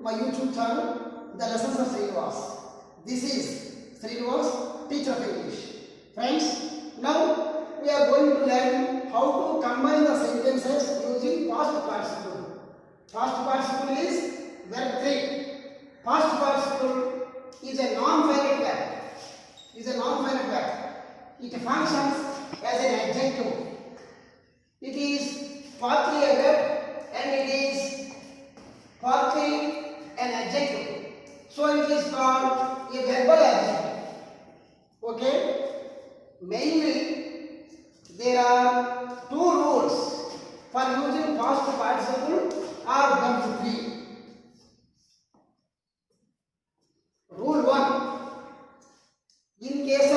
my YouTube channel, The Lessons of Srinivas. This is Srinivas, teacher of English. Friends, now we are going to learn how to combine the sentences using past participle. Past participle is verb 3. Past participle is a non-finite verb. It functions as an adjective. It is partly a verb and it is partly an adjective. So it is called a verbal adjective. Okay? Mainly, there are two rules for using past participle or verb 3. Rule 1. In case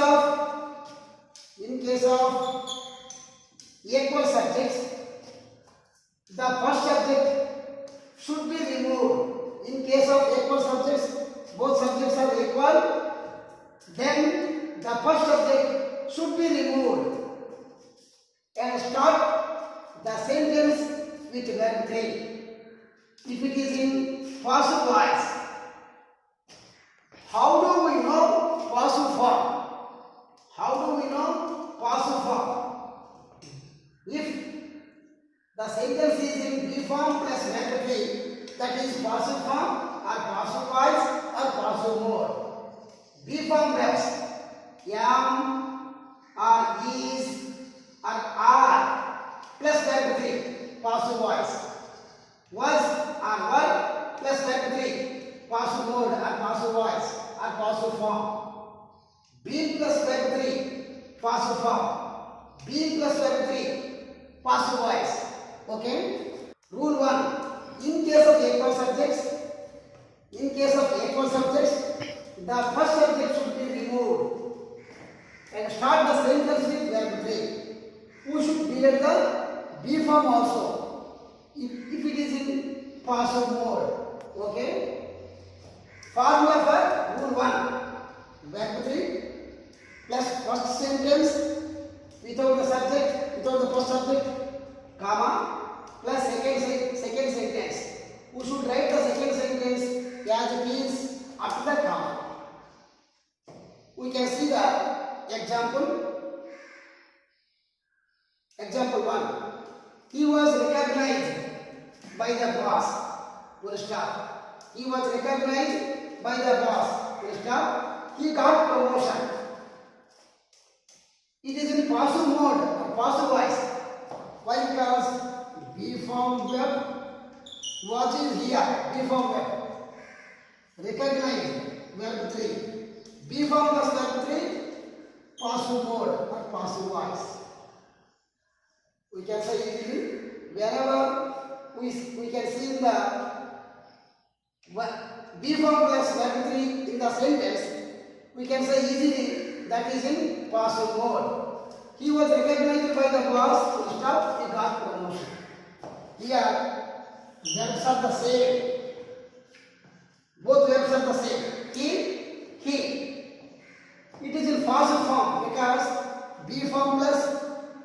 of equal subjects, the first subject should be removed. In case of equal subjects, both subjects are equal, then the first subject should be removed and start the sentence with verb 3. If it is in passive voice, how do we know passive form? If the sentence is in be form plus verb 3, that is passive form or passive voice or passive mode. Be form verbs am or is or are plus verb 3, passive voice. Was or were plus verb 3, passive mode or passive voice or passive form. Be plus verb 3, passive form. Be plus verb 3, passive voice. Okay? Rule 1. In case of equal subjects, the first subject should be removed and start the sentence with verb 3. We should delete the be form also if it is in passive mode. Okay? Formula for rule 1. Verb 3 plus first sentence without the subject, without the first subject, comma, plus second sentence. We should write the second sentence as it is after the comma. We can see the example. Example 1. He was recognized by the boss. Full stop. He was recognized by the boss. Full stop. He got promotion. It is in passive mode or passive voice. Why? Because be form verb. What is here? Be form verb. Recognize verb 3. Be form plus verb 3. Passive mode or passive voice. We can say easily wherever we can see the be form plus verb 3 in the sentence, we can say easily that is in passive mode. He was recognized by the boss. Full stop. He got promotion. Here verbs are the same. Both verbs are the same. He. It is in passive form because be form plus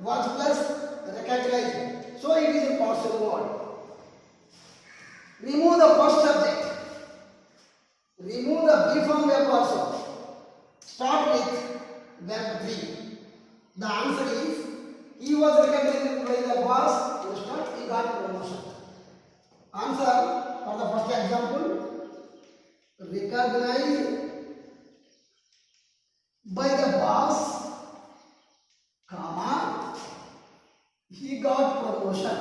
was plus recognized. So it is in passive mode. Remove the first subject. Remove the be form verb also. Start with verb 3. The answer is he was recognized by the boss. Full stop. He got promotion. Answer for the first example: recognized by the boss, comma, he got promotion.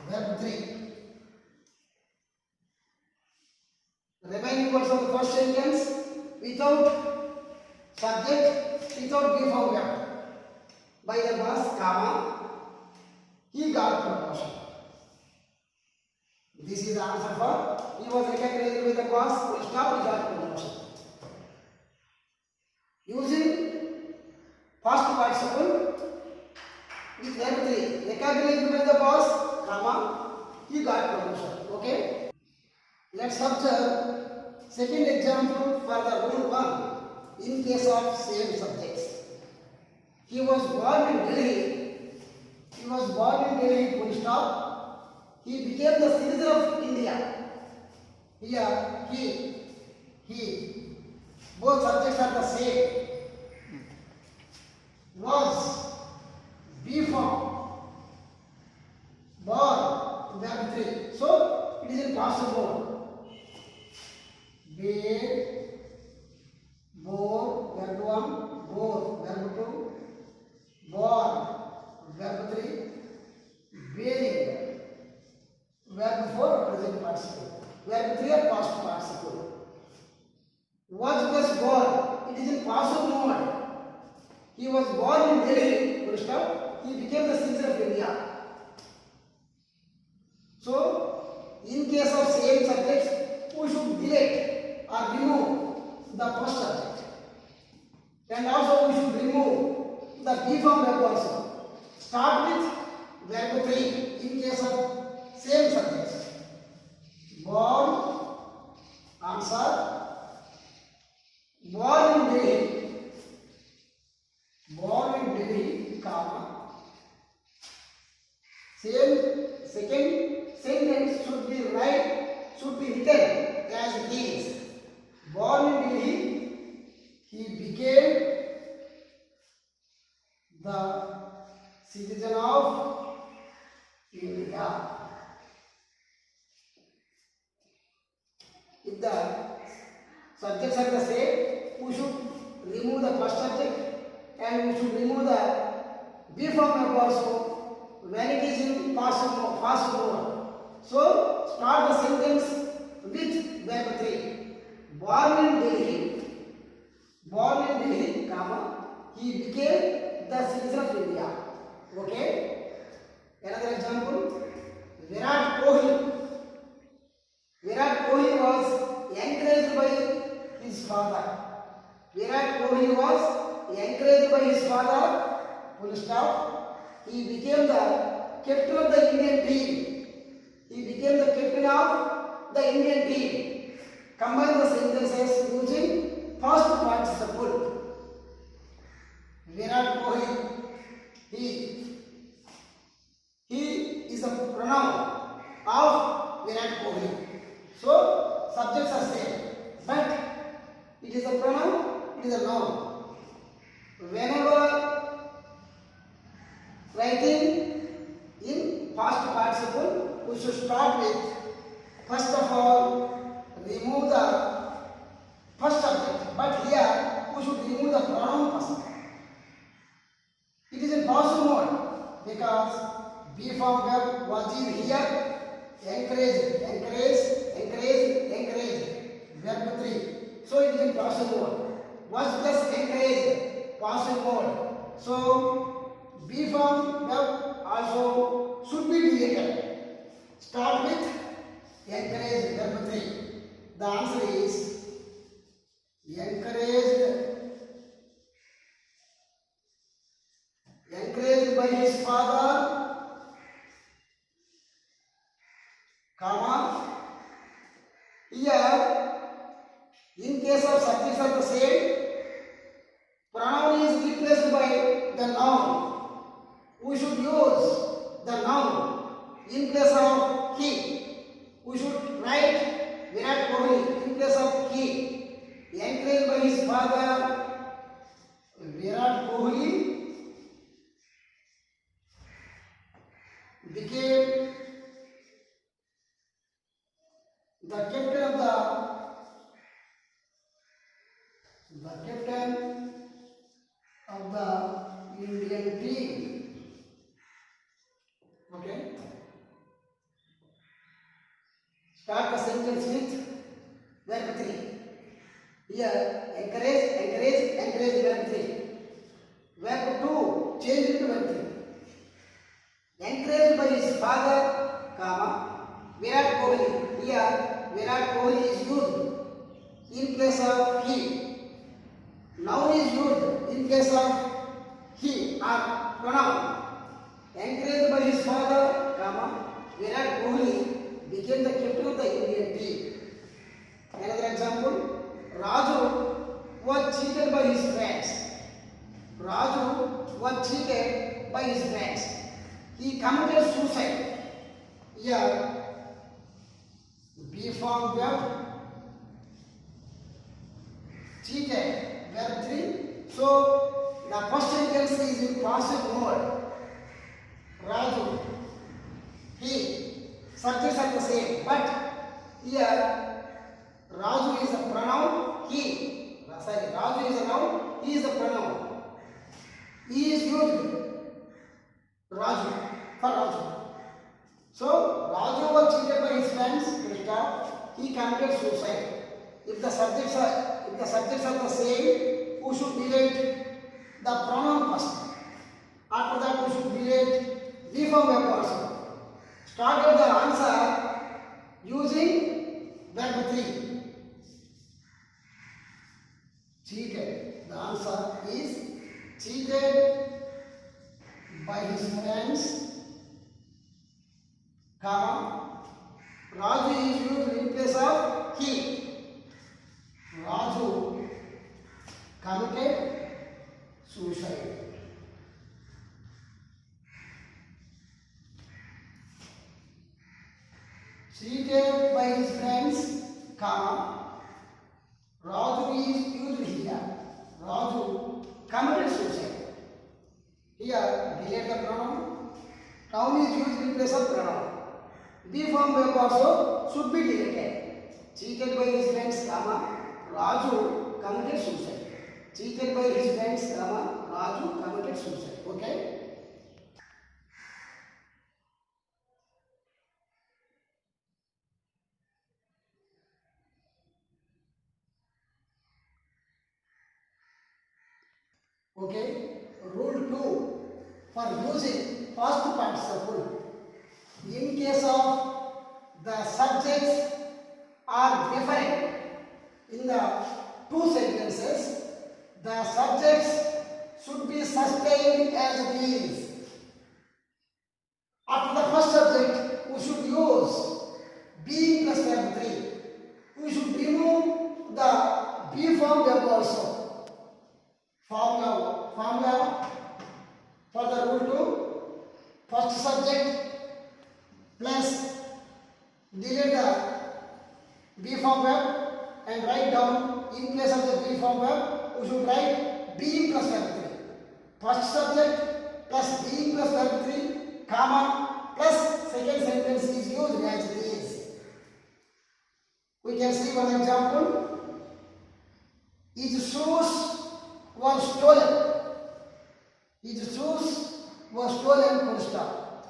Verb 3. Remaining words of the first sentence without subject, without be form verb. By the boss, comma, he got promotion. This is the answer for he was recognized by the boss. Full stop. He got promotion. Using past participle with verb 3. Recognized by the boss, comma, he got promotion. Okay? Let's observe second example for the rule 1 in case of same subjects. He was born in Delhi. He was he became the citizen of India. Here, he, both subjects are the same. Was, B form, born, verb 3. So, it is in passive mode. Bathe, bore, verb 1, bore, verb 2, born, verb 3, bathing, verb 4, present participle. Verb 3 are past participle. Was plus born, it is in passive mode. He was born in Delhi, full stop. He became the citizen of India. So, in case of same subjects, we should delete or remove the first subject. And also we should remove the B form verb also. Start with verb 3 in case of same subjects. Born, answer, born in Delhi, comma. Same second sentence should be written as it is. Born in Delhi, he became the citizen of India. If the subjects are the same, we should remove the first subject and we should remove the B form verb also when it is in passive mode. So, start the sentence with verb 3. Born in Delhi, comma, he became the citizen of India. Okay? Another example, Virat Kohli was encouraged by his father. Full stop. He became the captain of the Indian team. Combine the sentences using past participle. Virat Kohli, he is a pronoun of Virat Kohli. So, subjects are same, but it is a pronoun, it is a noun. Whenever writing in past participle, we should start with, first of all, remove the first subject, but here we should remove the pronoun first. It is in passive mode because B form verb was here. Encourage, verb 3. So it is in passive mode. Was plus encourage, passive mode. So B form verb also should be deleted. Start with encourage, verb 3. The answer is encouraged by his father, comma. Here, in case of subjects are the same, pronoun is replaced by the noun. We should use the noun in place of he. We should write Virat Kohli in place of he. Encouraged by his father, Virat Kohli became the captain of the Indian team. Okay. Start the sentence with verb 3. Here, encourage, verb 3. Verb 2, change it to verb 3. Encouraged by his father, comma, Virat Kohli. Here, Virat Kohli is used in place of he. Noun is used in place of he or pronoun. Encouraged by his father, comma, Virat Kohli became the captain of the Indian team. Another example, Raju was cheated by his friends. He committed suicide Here B form verb, ठीक है, verb 3. So the first sentence is in passive mode. Raju, he, subjects are the same, but here Raju is a pronoun, he. Sorry, Raju is a noun, he is a pronoun. He is used Raju for Raju. So Raju was cheated by his friends. He committed suicide. If the subjects are the same, who should delete the pronoun first? After that, we should delete B form verb also. Started the answer using verb 3. Cheated. The answer is cheated by his friends, comma, Raju is used in place of he. Raju committed suicide. Cheated by his friends, comma, Raju is used here. Raju committed suicide. Here, delete the pronoun. Noun is used in place of pronoun. B form verb also should be deleted. Cheated by his friends, comma, Raju committed suicide. Cheated by his friends, comma, Raju committed suicide. Okay? Okay. Rule 2. For using past participle, in case of the subjects are different in the two sentences, the subjects should be sustained as it is. After the first subject, we should use being plus verb 3. We should remove the B form verb also. Formula for the rule 2, first subject plus delete the B form verb and write down in place of the B form verb, we should write being plus verb 3. First subject plus being plus verb 3, comma, plus second sentence is used as it is. We can see one example. His shoes were stolen. His shoes were stolen, full stop.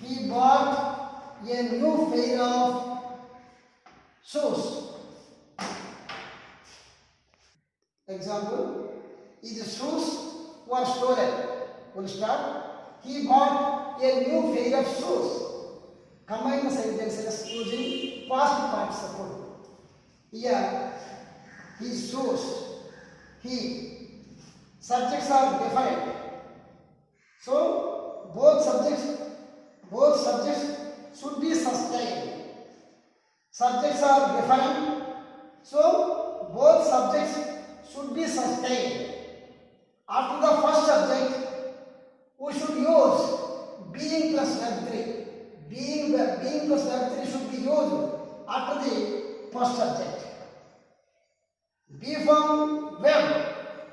He bought a new pair of shoes. Example, his shoes were stolen, full stop. He bought a new pair of shoes. Combine the sentences using past participle. Here, his shoes, he. Subjects are different. So, both subjects should be sustained. Subjects are different. So, both subjects should be sustained. After the first subject, we should use being plus verb 3. Being plus verb 3 should be used after the first subject. B form verb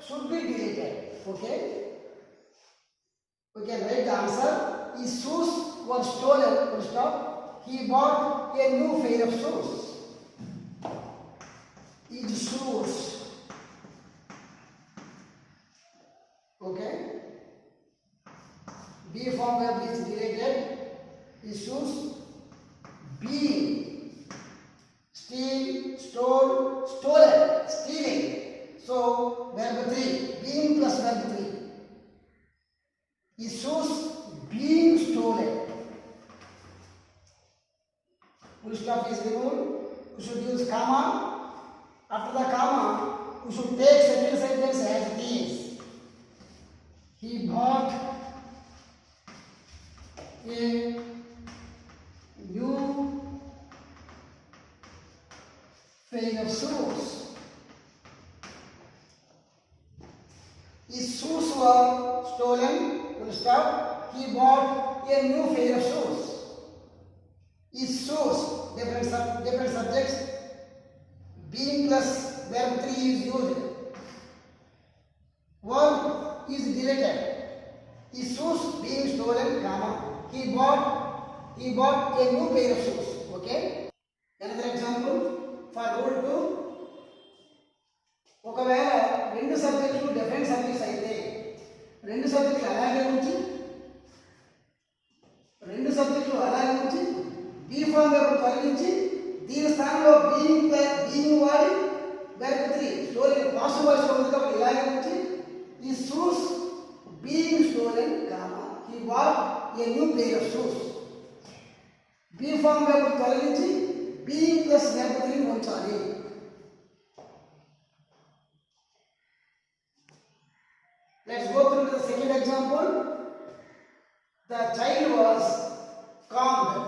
should be deleted. Okay? We can write the answer. His shoes were stolen, full stop. He bought a new pair of shoes. His shoes. Okay? B form verb is deleted. His shoes. Being. Steal, stole, stolen, stealing. So, verb 3. Being plus verb 3. His shoes being stolen. Full stop is removed. We should use comma. After the comma, we should take second sentence as it is. He bought a new pair of shoes. His shoes were stolen, full stop. He bought a new pair of shoes. is shows different subjects. Being plus verb 3 is used. Verb is deleted. His shoes being stolen, comma. He bought a new pair of shoes. Okay. Another example for rule 2. ఒకవేళ రెండు సబ్జెక్టులు different subjects అయితే రెండు సబ్జెక్టులు అలాగే ఉంచి be form verb తొలగించి దీని స్థానంలో బీయింగ్ వాడి వెర్బ్ 3 స్టోరీ పాసిటివ్ వాయిస్ లో ఉంది కాబట్టి ఇలాగే ఉంచి ఈ shoes being stolen comma he bought a new pair of shoes be form verb తొలగించి బీయింగ్ ప్లస్ వెర్బ్ 3 ఉంచాలి. Let's go through the second example. The child was calmed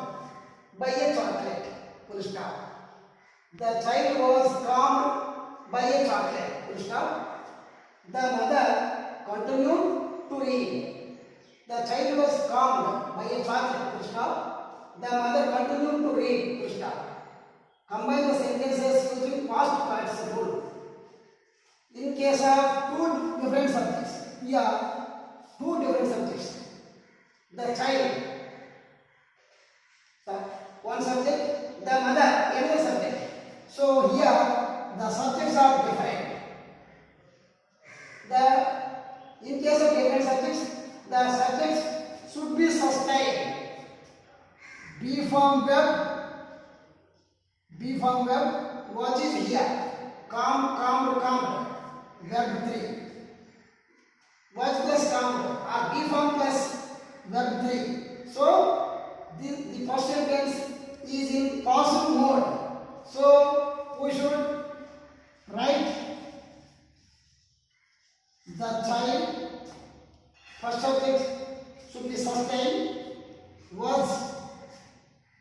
by a chocolate. Full stop. The child was calmed by a chocolate. Full stop. The mother continued to read. The child was calmed by a chocolate. Full stop. The mother continued to read. Full stop. Combine the sentences using past participle. In case of two different subjects. Here, two different subjects. The child, one subject, the mother, another subject. So here, the subjects are different. In case of different subjects, the subjects should be sustained. B form verb, what is here? Calmed, verb 3. Was plus calmed or B form plus verb 3. So the first sentence is in passive mode. So we should write the child. First subject should be sustained. Was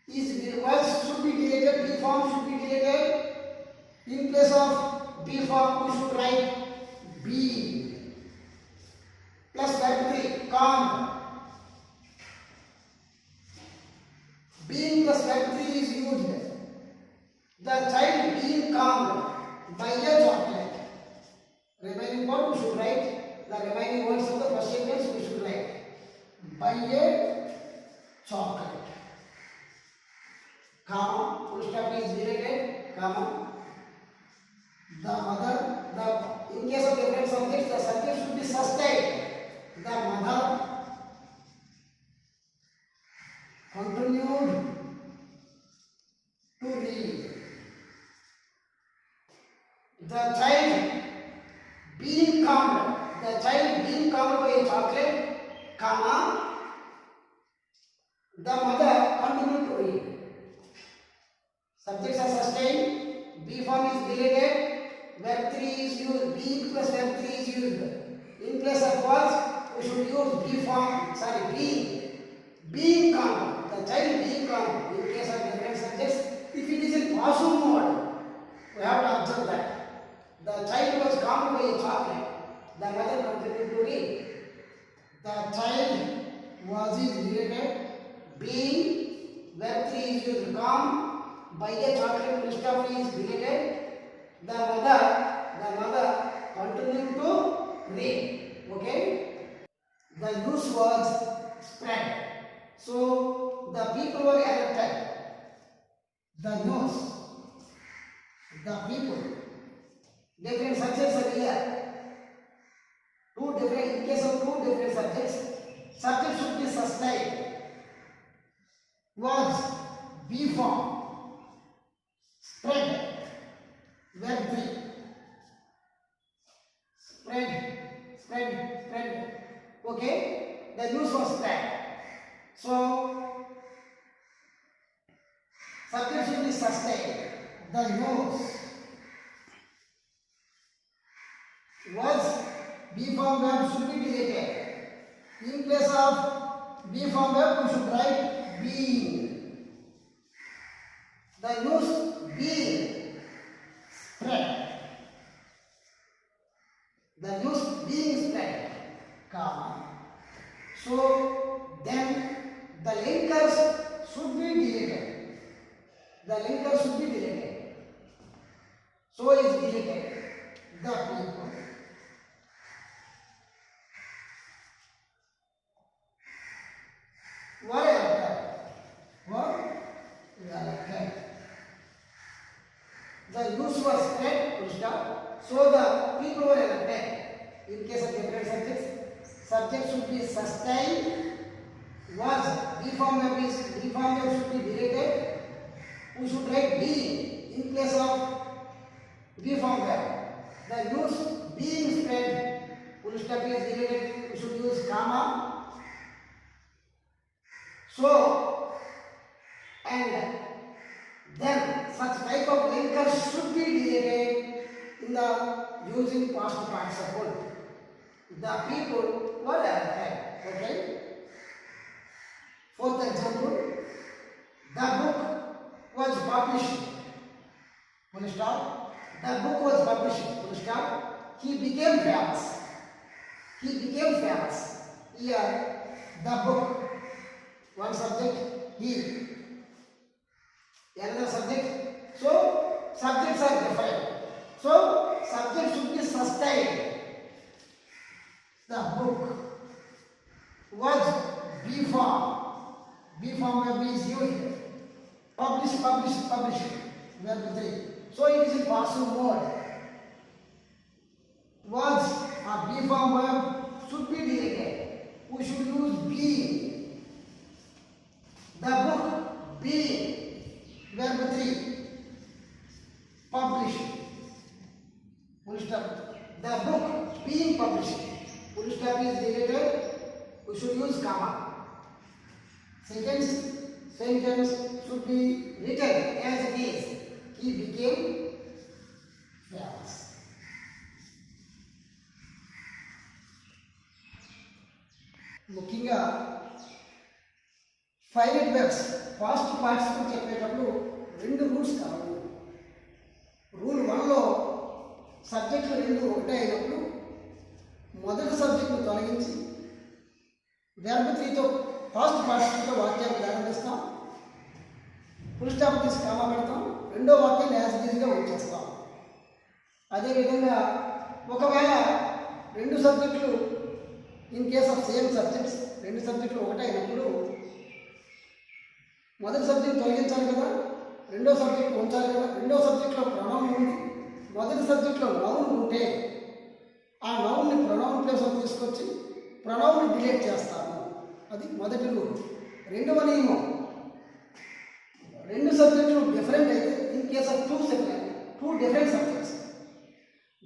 should be deleted. B form should be deleted. In place of B form we should write B plus verb 3, calmed. Being plus verb 3 is used. The child being calmed by a chocolate. Remaining part we should write the remaining words of the first sentence we should write by a chocolate. Comma, full stop is deleted, comma. The mother, in case of different subjects, the subject should be sustained. The mother continued to read. The child being calmed by a chocolate, comma, the mother continued to read. Subjects are sustained, B form is deleted, verb 3 is used, being plus verb 3 is used. In place of was, we should use being calm. The child being calm. In case of different subjects, if it is in passive mode, we have to observe that. The child was calmed by a chocolate. The mother continued to read. The child was deleted. Being verb 3 is used. Calm by a chocolate. Full stop is deleted. The mother continued to read. Okay. The news was spread. So the people were alerted. The news, the people, different subjects are here. In case of two different subjects, subject should be sustained. Was B form, spread, verb 3. Spread. Okay, the news was spread. So subject should be sustained. The news was B form verb should be deleted. In place of B form verb we should write being. The news being spread. The news being spread, comma. So then the linkers should be deleted. the linker should be deleted. So is deleted the people. Were elected. The use was spread, full stop. So the people were elected. In case of different subjects, subject should be sustained. Was B form verb should be deleted. We should write B in place of B form verb. The use being spread, full stop is deleted. We should use comma. So, and then such type of linkers should be deleted in the using past participle. The people were elected. Okay. Fourth example, the book was published. Full stop. The book was published. Full stop. He became famous. He became famous. Here, the book. One subject, he. Another subject. So, subjects are different. So, subject should be sustained. The book was B form. B form verb is used. Publish. Verb 3. So, it is in passive mode. Was a B form verb should be deleted. We should use B. The book being verb 3. Published. Full stop. The book being published. Full stop is deleted. We should use comma. Sentence should be written as it is. He became famous. ముఖ్యంగా finite verbs past participle చెప్పేటప్పుడు రెండు rules కావాలి. Rule 1లో సబ్జెక్టులు రెండు ఒకటే అయినప్పుడు మొదటి సబ్జెక్టును తొలగించి వెర్బ్ 3తో పాస్ట్ పార్టిసిపుల్తో వాక్యాన్ని ప్రారంభిస్తాం. ఫుల్ స్టాప్ తీసి కామా పెడతాం. రెండో వాక్యాన్ని యాజ్ ఇట్ ఈజ్గా ఉంచేస్తాం. అదేవిధంగా ఒకవేళ రెండు సబ్జెక్టులు in case of same subjects రెండు సబ్జెక్టులు ఒకటే అయినప్పుడు మొదటి సబ్జెక్ట్ తొలగించాలి కదా, రెండో సబ్జెక్ట్ ఉంచాలి కదా. రెండో సబ్జెక్ట్లో ప్రొనౌన్ ఉంది, మొదటి సబ్జెక్ట్లో నౌన్ ఉంటే ఆ నౌన్ని ప్రొనౌన్ ప్లేస్లో తీసుకొచ్చి ప్రొనౌన్ని డిలీట్ చేస్తాము. అది మొదటి రూల్. రెండవ నియమం, రెండు సబ్జెక్టులు డిఫరెంట్ అయితే in case of two different subjects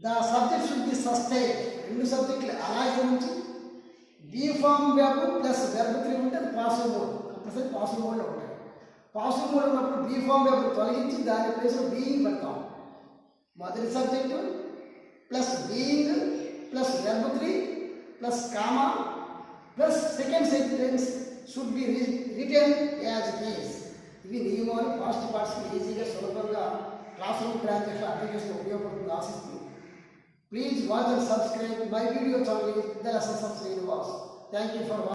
the subject should be sustain. రెండు సబ్జెక్టులు అలాగే ఉంచి be form verb plus verb 3 ఉంటే అది పాసివ్ మోడ్. కంపల్సరీ పాసివ్ మోడ్లో ఉంటాయి. పాసివ్ మోడ్ ఉన్నప్పుడు బీ ఫామ్ వెర్బ్ తొలగించి దాని ప్లేస్లో బీయింగ్ పెడతాం. మొదటి subject plus being plus verb 3 plus comma plus second sentence should be written as it is. ఇవి నియమాలు పాస్ట్ పార్టిసిపుల్ ఈజీగా సులభంగా క్లాస్ రూమ్ ట్రాన్సాక్షన్ అప్లికేషన్ ఉపయోగపడుతుంది ఆశిస్తుంది. Please watch and subscribe my video channel, The Lessons of Srinivas. Thank you for watching.